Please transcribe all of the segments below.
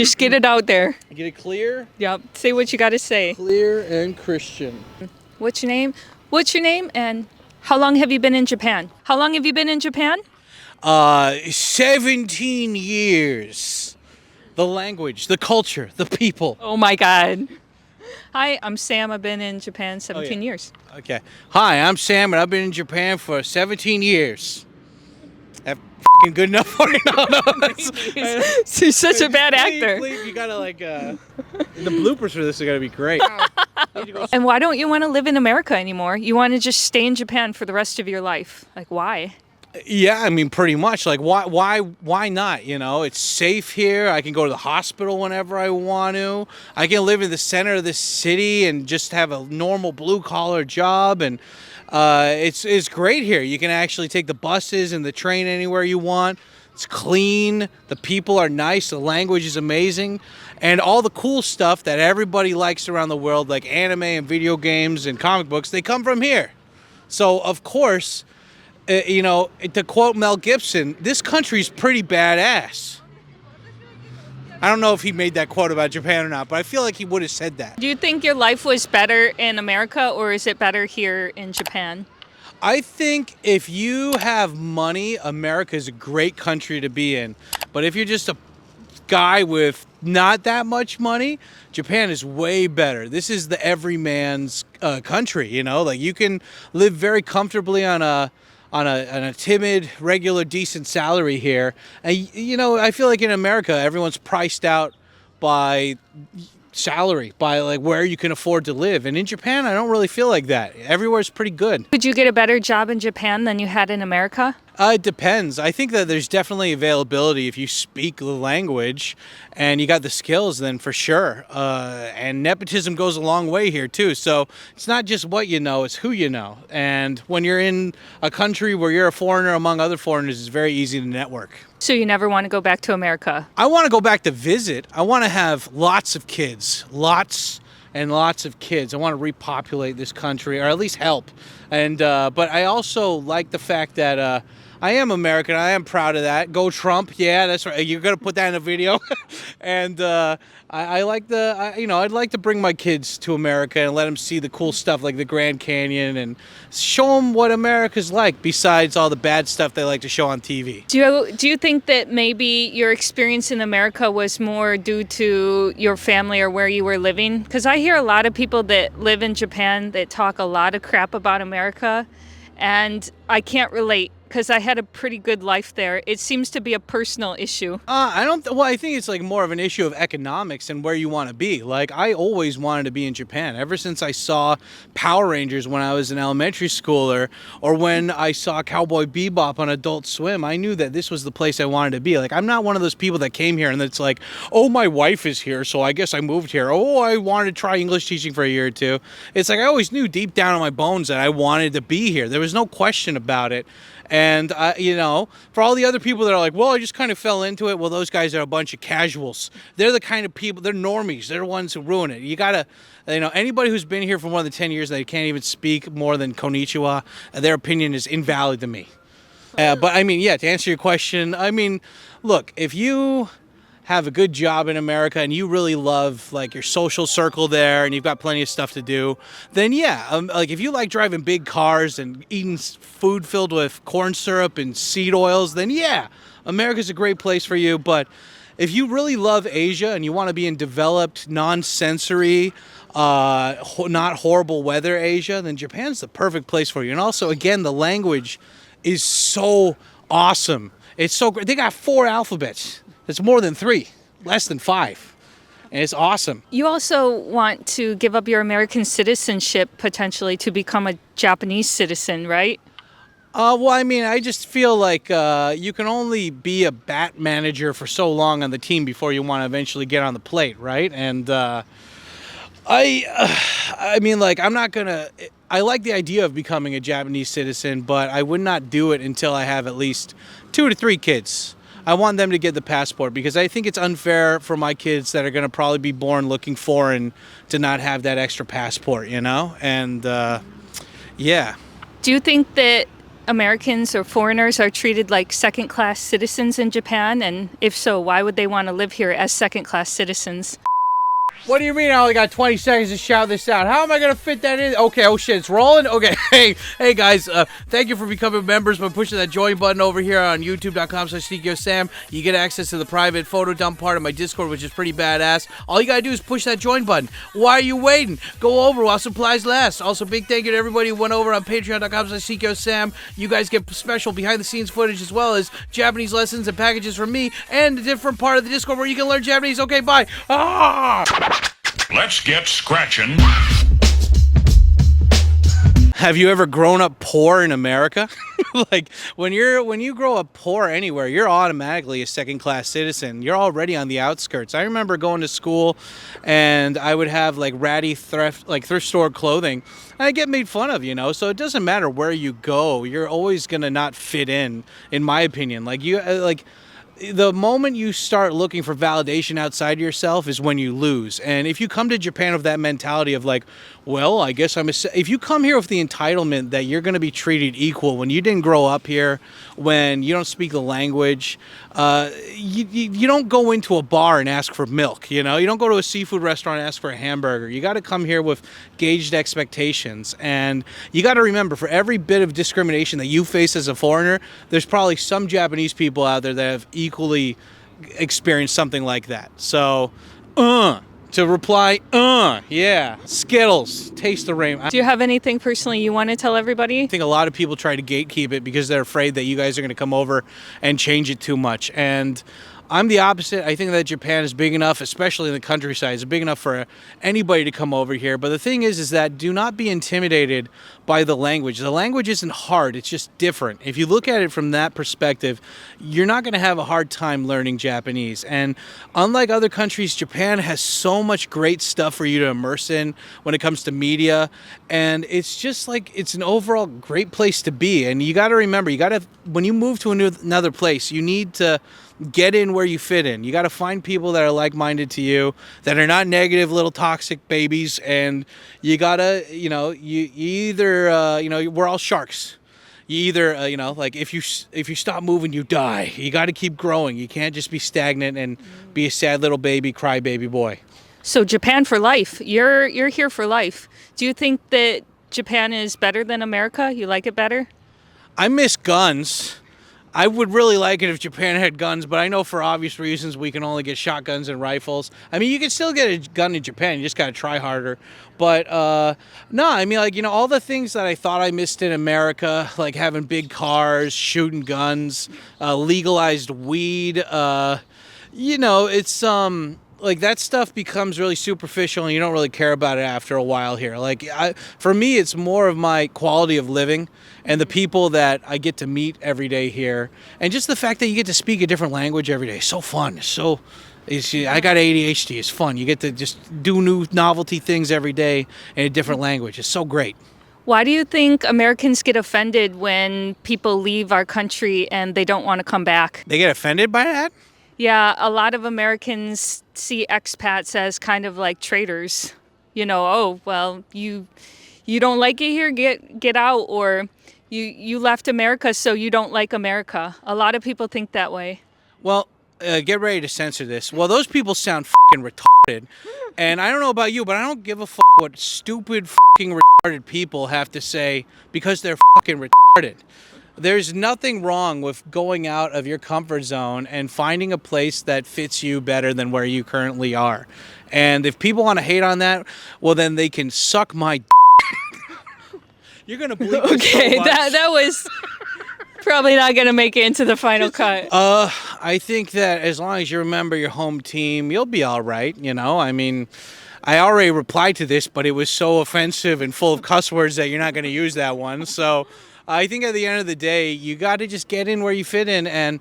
Just get it out there. Get it clear? Yep. Say what you got to say. Clear and Christian. What's your name? What's your name? And how long have you been in Japan? How long have you been in Japan? 17 years. The language, the culture, the people. Oh my God. Hi, I'm Sam. I've been in Japan 17 years. Okay. Hi, I'm Sam, and I've been in Japan for 17 years. That f***ing good enough for you? No. He's such a bad actor. Please, you gotta the bloopers for this are gonna be great. And why don't you want to live in America anymore? You want to just stay in Japan for the rest of your life. Like, why? Yeah, I mean, pretty much. Like, why not? You know, it's safe here. I can go to the hospital whenever I want to. I can live in the center of the city and just have a normal blue-collar job. And it's great here. You can actually take the buses and the train anywhere you want. It's clean. The people are nice. The language is amazing. And all the cool stuff that everybody likes around the world, like anime and video games and comic books, they come from here. So, of course... you know, to quote Mel Gibson, this country's pretty badass. I don't know if he made that quote about Japan or not, but I feel like he would have said that. Do you think your life was better in America or is it better here in Japan? I think if you have money, America is a great country to be in. But if you're just a guy with not that much money, Japan is way better. This is the everyman's country, you know? Like, you can live very comfortably on a timid, regular, decent salary here. And, you know, I feel like in America, everyone's priced out by salary, by like where you can afford to live. And in Japan, I don't really feel like that. Everywhere's pretty good. Could you get a better job in Japan than you had in America? It depends. I think that there's definitely availability if you speak the language and you got the skills, then for sure. And nepotism goes a long way here too. So it's not just what you know, it's who you know. And when you're in a country where you're a foreigner among other foreigners, it's very easy to network. So you never want to go back to America? I want to go back to visit. I want to have lots of kids, lots and lots of kids. I want to repopulate this country, or at least help. And but I also like the fact that I am American. I am proud of that. Go Trump. Yeah, that's right. You're going to put that in a video. And I like I'd like to bring my kids to America and let them see the cool stuff like the Grand Canyon and show them what America's like besides all the bad stuff they like to show on TV. Do you think that maybe your experience in America was more due to your family or where you were living? Because I hear a lot of people that live in Japan that talk a lot of crap about America, and I can't relate. Because I had a pretty good life there. It seems to be a personal issue. I think it's like more of an issue of economics and where you want to be. Like, I always wanted to be in Japan. Ever since I saw Power Rangers when I was in elementary school, or when I saw Cowboy Bebop on Adult Swim, I knew that this was the place I wanted to be. Like, I'm not one of those people that came here and it's like, oh, my wife is here, so I guess I moved here. Oh, I wanted to try English teaching for a year or two. It's like I always knew deep down in my bones that I wanted to be here. There was no question about it. And, you know, for all the other people that are like, well, I just kind of fell into it. Well, those guys are a bunch of casuals. They're the kind of people, they're normies. They're the ones who ruin it. You got to, you know, anybody who's been here for more than 10 years, they can't even speak more than konnichiwa, their opinion is invalid to me. But, I mean, yeah, to answer your question, I mean, look, if you have a good job in America and you really love like your social circle there and you've got plenty of stuff to do, then yeah, like if you like driving big cars and eating food filled with corn syrup and seed oils, then yeah, America's a great place for you. But if you really love Asia and you want to be in developed, non-sensory, not horrible weather Asia, then Japan's the perfect place for you. And also, again, the language is so awesome. It's so great. They got 4 alphabets. It's more than 3, less than 5. And it's awesome. You also want to give up your American citizenship potentially to become a Japanese citizen, right? Well, I mean, I just feel like you can only be a bat manager for so long on the team before you want to eventually get on the plate, right? And I mean, like, I'm not going to... I like the idea of becoming a Japanese citizen, but I would not do it until I have at least 2 to 3 kids. I want them to get the passport because I think it's unfair for my kids that are going to probably be born looking foreign to not have that extra passport, you know? And, yeah. Do you think that Americans or foreigners are treated like second-class citizens in Japan? And if so, why would they want to live here as second-class citizens? What do you mean I only got 20 seconds to shout this out? How am I going to fit that in? Okay, oh shit, it's rolling? Okay, hey guys, thank you for becoming members by pushing that join button over here on youtube.com/Tkyosam. You get access to the private photo dump part of my Discord, which is pretty badass. All you got to do is push that join button. Why are you waiting? Go over while supplies last. Also, big thank you to everybody who went over on patreon.com/Tkyosam. You guys get special behind-the-scenes footage as well as Japanese lessons and packages from me and a different part of the Discord where you can learn Japanese. Okay, bye. Let's get scratching. Have you ever grown up poor in America? Like when you grow up poor anywhere, you're automatically a second-class citizen. You're already on the outskirts. I remember going to school and I would have like ratty thrift store clothing. And I get made fun of, so it doesn't matter where you go. You're always going to not fit in my opinion. The moment you start looking for validation outside yourself is when you lose. And if you come to Japan with that mentality of like, well, I guess if you come here with the entitlement that you're going to be treated equal when you didn't grow up here, when you don't speak the language, you don't go into a bar and ask for milk, you don't go to a seafood restaurant and ask for a hamburger. You got to come here with gauged expectations. And you got to remember, for every bit of discrimination that you face as a foreigner, there's probably some Japanese people out there that have equally experienced something like that. So, to reply, yeah, Skittles, taste the rain. Do you have anything personally you want to tell everybody? I think a lot of people try to gatekeep it because they're afraid that you guys are going to come over and change it too much. And I'm the opposite. I think that Japan is big enough, especially in the countryside. It's big enough for anybody to come over here. But the thing is that do not be intimidated by the language. The language isn't hard. It's just different. If you look at it from that perspective, you're not going to have a hard time learning Japanese. And unlike other countries, Japan has so much great stuff for you to immerse in when it comes to media. And it's just like, it's an overall great place to be. And you got to remember, when you move to another place, you need to get in where you fit in. You got to find people that are like-minded to you, that are not negative little toxic babies, and you got to, we're all sharks. You either, if you stop moving, you die. You got to keep growing. You can't just be stagnant and be a sad little baby, cry baby boy. So Japan for life. You're here for life. Do you think that Japan is better than America? You like it better? I miss guns. I would really like it if Japan had guns, but I know for obvious reasons we can only get shotguns and rifles. I mean, you can still get a gun in Japan. You just got to try harder. But no, I mean, all the things that I thought I missed in America, like having big cars, shooting guns, legalized weed, it's like that stuff becomes really superficial and you don't really care about it after a while here. For me, it's more of my quality of living and the people that I get to meet every day here. And just the fact that you get to speak a different language every day. So fun. I got ADHD. It's fun. You get to just do new novelty things every day in a different language. It's so great. Why do you think Americans get offended when people leave our country and they don't want to come back? They get offended by that? Yeah, a lot of Americans see expats as kind of like traitors. Oh, well, you don't like it here, get out, or you left America so you don't like America. A lot of people think that way. Well, get ready to censor this. Well, those people sound fucking retarded. And I don't know about you, but I don't give a fuck what stupid fucking retarded people have to say because they're fucking retarded. There's nothing wrong with going out of your comfort zone and finding a place that fits you better than where you currently are. And if people want to hate on that, well, then they can suck my d. You're going to believe this okay, so much. that was probably not going to make it into the final cut. I think that as long as you remember your home team, you'll be all right, I mean, I already replied to this, but it was so offensive and full of cuss words that you're not going to use that one. So I think at the end of the day, you got to just get in where you fit in. And,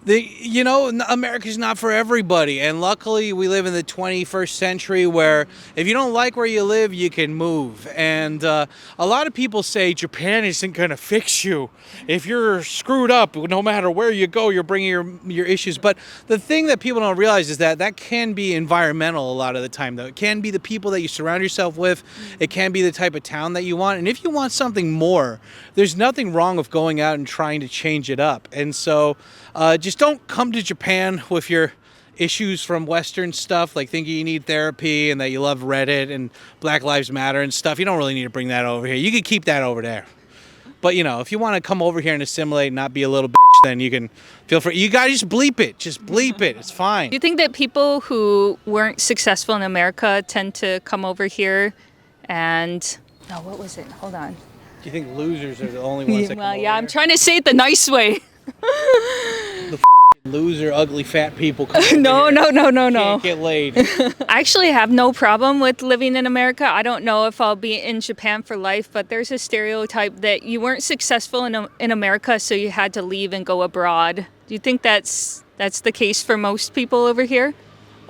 America's not for everybody. And luckily, we live in the 21st century where if you don't like where you live, you can move. And a lot of people say Japan isn't going to fix you. If you're screwed up, no matter where you go, you're bringing your issues. But the thing that people don't realize is that can be environmental a lot of the time, though. It can be the people that you surround yourself with. It can be the type of town that you want. And if you want something more, there's nothing nothing wrong with going out and trying to change it up. And so just don't come to Japan with your issues from Western stuff, like thinking you need therapy and that you love Reddit and Black Lives Matter and stuff. You don't really need to bring that over here. You can keep that over there. But, you know, if you want to come over here and assimilate and not be a little bitch, then you can feel free. You got to just bleep it. Just bleep it. It's fine. Do you think that people who weren't successful in America tend to come over here and... No, what was it? Hold on. Do you think losers are the only ones that come over I'm here? trying to say it the nice way. The loser, ugly, fat people come over No. here. Can't get laid. I actually have no problem with living in America. I don't know if I'll be in Japan for life, but there's a stereotype that you weren't successful in America, so you had to leave and go abroad. Do you think that's the case for most people over here?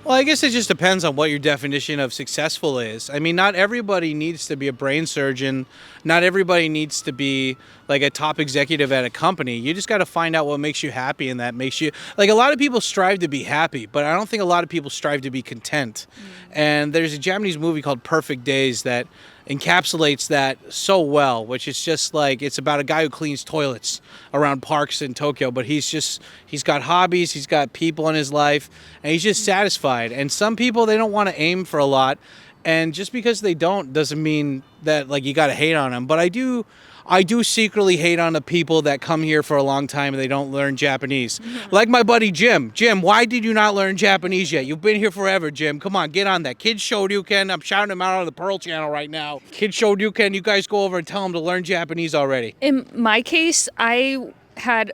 Well, I guess it just depends on what your definition of successful is. I mean, not everybody needs to be a brain surgeon. Not everybody needs to be like a top executive at a company. You just got to find out what makes you happy, and that makes you... Like, a lot of people strive to be happy, but I don't think a lot of people strive to be content. And there's a Japanese movie called Perfect Days that encapsulates that so well, which is just like, it's about a guy who cleans toilets around parks in Tokyo, but he's got hobbies, he's got people in his life, and he's just satisfied. And some people, they don't want to aim for a lot, and just because they don't doesn't mean that like you got to hate on them. But I do secretly hate on the people that come here for a long time and they don't learn Japanese. Like my buddy Jim. Jim, why did you not learn Japanese yet? You've been here forever, Jim. Come on, get on that. Kid Shoryuken, I'm shouting him out on the Pearl channel right now. Kid Shoryuken, you guys go over and tell him to learn Japanese already. In my case, I had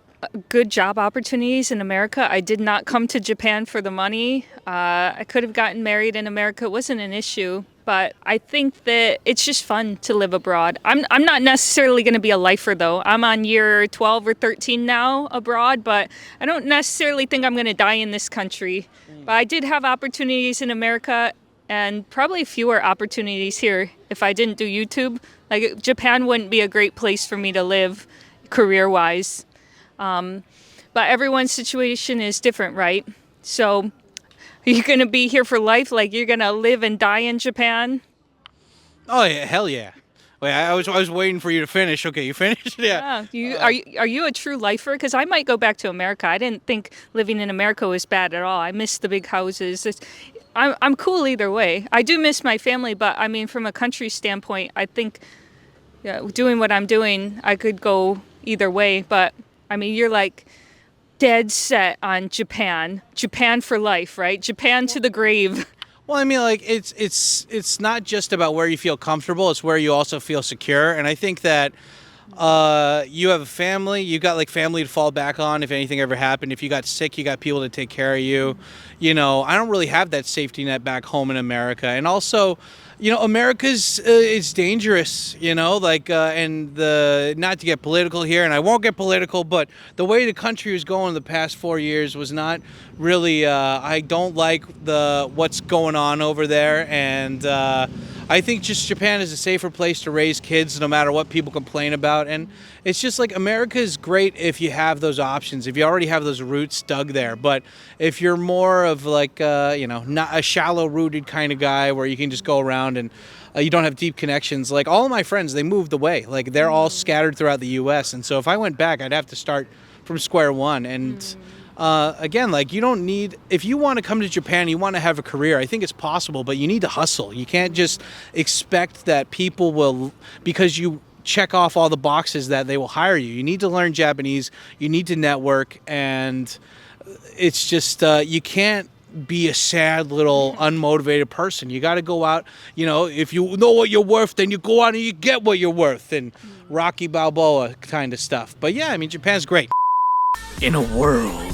good job opportunities in America. I did not come to Japan for the money. I could have gotten married in America. It wasn't an issue. But I think that it's just fun to live abroad. I'm not necessarily going to be a lifer, though. I'm on year 12 or 13 now abroad, but I don't necessarily think I'm going to die in this country. But I did have opportunities in America and probably fewer opportunities here if I didn't do YouTube. Like, Japan wouldn't be a great place for me to live career-wise. But everyone's situation is different, right? So... Are you going to be here for life? Like, you're going to live and die in Japan? Oh, yeah, hell yeah. Wait, I was waiting for you to finish. Okay, you finished? Yeah. Are you a true lifer? Because I might go back to America. I didn't think living in America was bad at all. I miss the big houses. I'm cool either way. I do miss my family, but I mean, from a country standpoint, I think doing what I'm doing, I could go either way. But I mean, you're like... dead set on Japan for life, right? Japan to the grave. Well, I mean, like, it's not just about where you feel comfortable, it's where you also feel secure. And I think that you have a family, you got like family to fall back on if anything ever happened. If you got sick, you got people to take care of you. You know, I don't really have that safety net back home in America. And also, you know, America's it's dangerous, you know, like, and not to get political here, and I won't get political, but the way the country was going the past 4 years was not really, I don't like what's going on over there, and I think just Japan is a safer place to raise kids no matter what people complain about. And it's just like America is great if you have those options, if you already have those roots dug there. But if you're more of like, you know, not a shallow rooted kind of guy where you can just go around and you don't have deep connections, like all of my friends, they moved away. Like they're all scattered throughout the U.S. And so if I went back, I'd have to start from square one. And again, like you don't need, if you want to come to Japan, you want to have a career, I think it's possible, but you need to hustle. You can't just expect that people will, because you check off all the boxes, that they will hire you. You need to learn Japanese, you need to network, and it's just, you can't be a sad little unmotivated person. You got to go out, you know, if you know what you're worth, then you go out and you get what you're worth, and Rocky Balboa kind of stuff. But yeah, I mean, Japan's great. In a world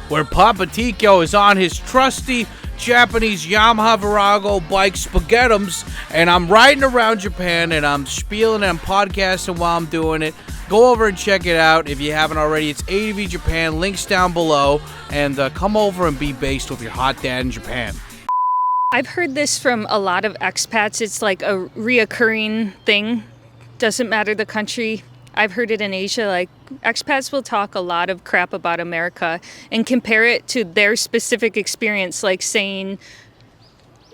where Papa Tokyo is on his trusty Japanese Yamaha Virago bike Spaghettums, and I'm riding around Japan and I'm spieling and I'm podcasting while I'm doing it, go over and check it out if you haven't already. It's ADV Japan, links down below, and come over and be based with your hot dad in Japan. I've heard this from a lot of expats. It's like a reoccurring thing. Doesn't matter the country. I've heard it in Asia, like expats will talk a lot of crap about America and compare it to their specific experience, like saying,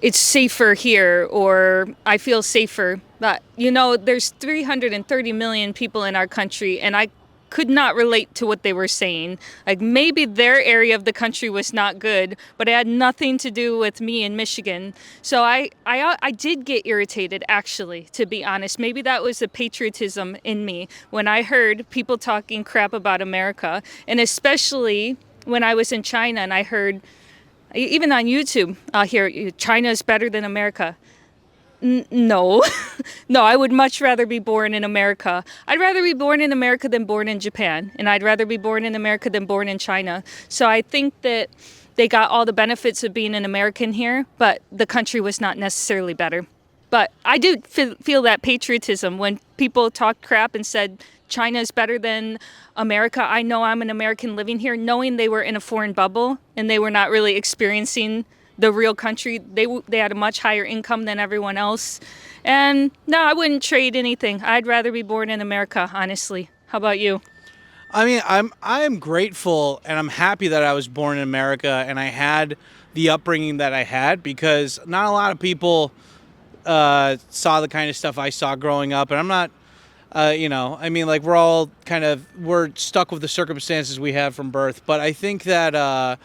it's safer here or I feel safer. But, there's 330 million people in our country, and I could not relate to what they were saying. Like maybe their area of the country was not good, but it had nothing to do with me in Michigan. So I did get irritated, actually, to be honest. Maybe that was the patriotism in me when I heard people talking crap about America, and especially when I was in China and I heard, even on YouTube, I'll hear China is better than America. No, no, I would much rather be born in America. I'd rather be born in America than born in Japan. And I'd rather be born in America than born in China. So I think that they got all the benefits of being an American here, but the country was not necessarily better. But I do feel that patriotism when people talked crap and said China is better than America. I know I'm an American living here, knowing they were in a foreign bubble and they were not really experiencing the real country. They had a much higher income than everyone else. And no, I wouldn't trade anything. I'd rather be born in America, honestly. How about you? I mean, I'm grateful and I'm happy that I was born in America and I had the upbringing that I had, because not a lot of people saw the kind of stuff I saw growing up. And I'm not, I mean, like we're stuck with the circumstances we have from birth. But I think that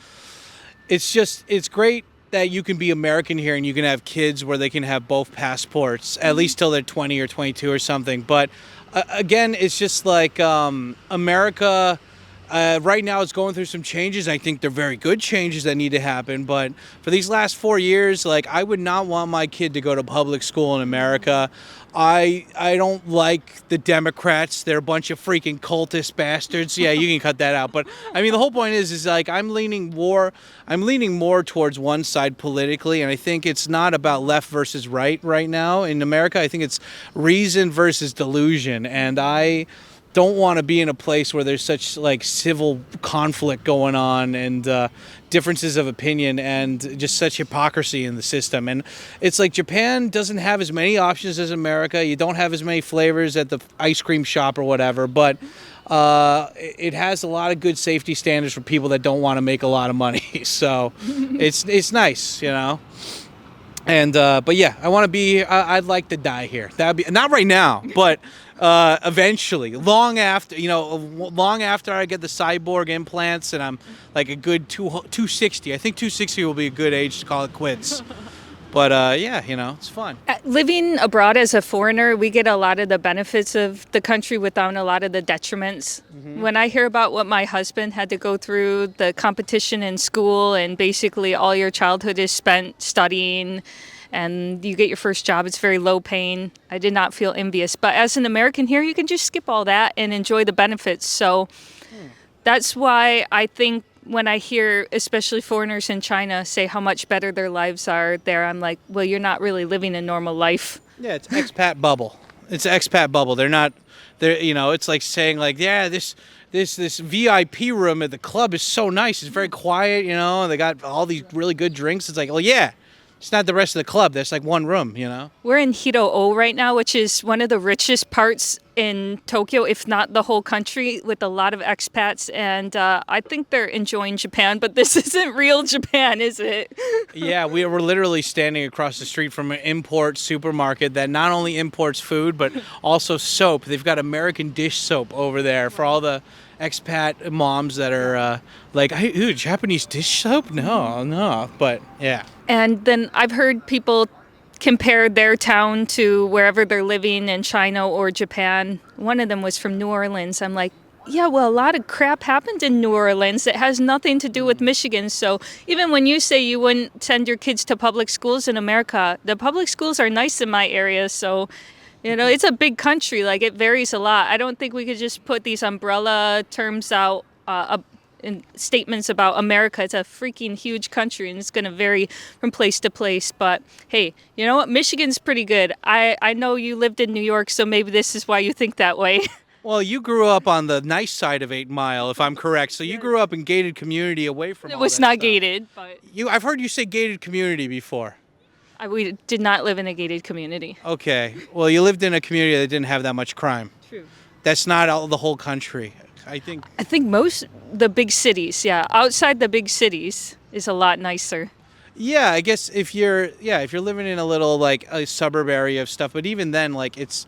it's great that you can be American here and you can have kids where they can have both passports, at least till they're 20 or 22 or something. But again, it's just like America right now is going through some changes. I think they're very good changes that need to happen. But for these last 4 years, like I would not want my kid to go to public school in America. I don't like the Democrats. They're a bunch of freaking cultist bastards. Yeah, you can cut that out. But I mean, the whole point is like I'm leaning more towards one side politically, and I think it's not about left versus right now in America. I think it's reason versus delusion, and I don't want to be in a place where there's such like civil conflict going on and differences of opinion and just such hypocrisy in the system. And it's like Japan doesn't have as many options as America. You don't have as many flavors at the ice cream shop or whatever, but it has a lot of good safety standards for people that don't want to make a lot of money. So it's nice, And but yeah, I want to be. I'd like to die here. That'd be not right now, but eventually, long after I get the cyborg implants and I'm like a good 260. I think 260 will be a good age to call it quits. But yeah, it's fun. Living abroad as a foreigner, we get a lot of the benefits of the country without a lot of the detriments. Mm-hmm. When I hear about what my husband had to go through, the competition in school, and basically all your childhood is spent studying, and you get your first job, it's very low paying. I did not feel envious. But as an American here, you can just skip all that and enjoy the benefits. So that's why I think when I hear especially foreigners in China say how much better their lives are there, I'm like, well, you're not really living a normal life. Yeah, it's expat bubble. It's an expat bubble. It's like saying like, yeah, this VIP room at the club is so nice. It's very quiet, and they got all these really good drinks. It's like, well, yeah, it's not the rest of the club. There's like one room, We're in Hiroo right now, which is one of the richest parts in Tokyo, if not the whole country, with a lot of expats. And I think they're enjoying Japan, but this isn't real Japan, is it? Yeah, we were literally standing across the street from an import supermarket that not only imports food, but also soap. They've got American dish soap over there for all the expat moms that are like, hey, Japanese dish soap? No. But yeah. And then I've heard people compare their town to wherever they're living in China or Japan. One of them was from New Orleans. I'm like, yeah, well, a lot of crap happened in New Orleans. It has nothing to do with Michigan. So even when you say you wouldn't send your kids to public schools in America, the public schools are nice in my area. So, it's a big country. Like, it varies a lot. I don't think we could just put these umbrella terms out in statements about America. It's a freaking huge country, and it's going to vary from place to place. But hey, you know what? Michigan's pretty good. I know you lived in New York, so maybe this is why you think that way. Well, you grew up on the nice side of 8 Mile, if I'm correct. So you grew up in gated community away from all that stuff. It was not gated, but I've heard you say gated community before. We did not live in a gated community. Okay. Well, you lived in a community that didn't have that much crime. True. That's not the whole country. I think most the big cities, yeah. Outside the big cities is a lot nicer. Yeah, I guess if you're living in a little like a suburb area of stuff, but even then, like it's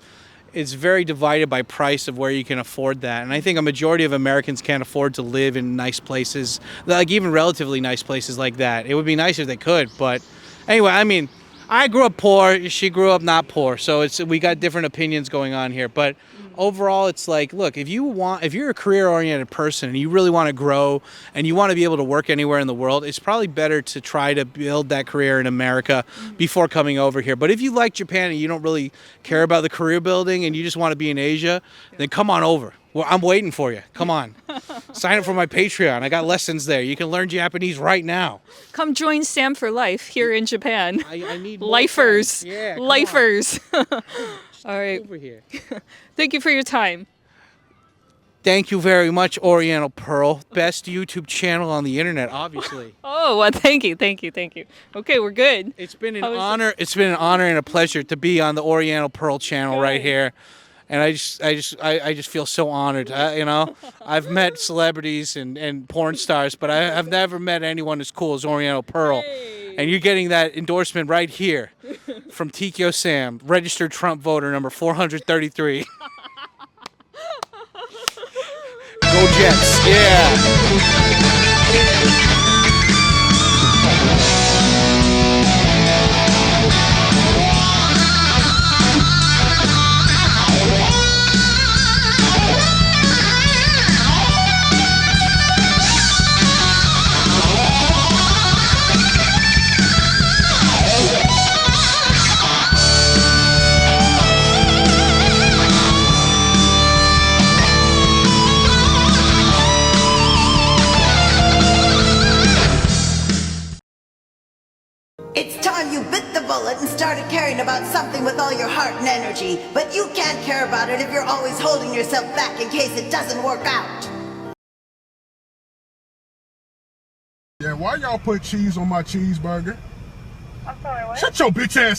very divided by price of where you can afford that. And I think a majority of Americans can't afford to live in nice places, like even relatively nice places like that. It would be nice if they could, but anyway, I mean, I grew up poor, she grew up not poor, so we got different opinions going on here. But overall, it's like, look, if you're a career-oriented person and you really want to grow and you want to be able to work anywhere in the world, it's probably better to try to build that career in America before coming over here. But if you like Japan and you don't really care about the career building and you just want to be in Asia, then come on over. Well, I'm waiting for you. Come on. Sign up for my Patreon. I got lessons there. You can learn Japanese right now. Come join Sam for Life here in Japan. I need more Lifers. friends. Yeah, come Lifers. All right. over here. Thank you for your time. Thank you very much, Oriental Pearl. Best YouTube channel on the internet, obviously. Oh, well, thank you. Okay, we're good. It's been an honor. It's been an honor and a pleasure to be on the Oriental Pearl channel right here. And I just feel so honored. You know, I've met celebrities and porn stars, but I've never met anyone as cool as Oriental Pearl. Hey. And you're getting that endorsement right here from Tkyosam, registered Trump voter number 433. Go Jets! Yeah. It's time you bit the bullet and started caring about something with all your heart and energy. But you can't care about it if you're always holding yourself back in case it doesn't work out. Yeah, why y'all put cheese on my cheeseburger? I'm sorry, what? Shut your bitch ass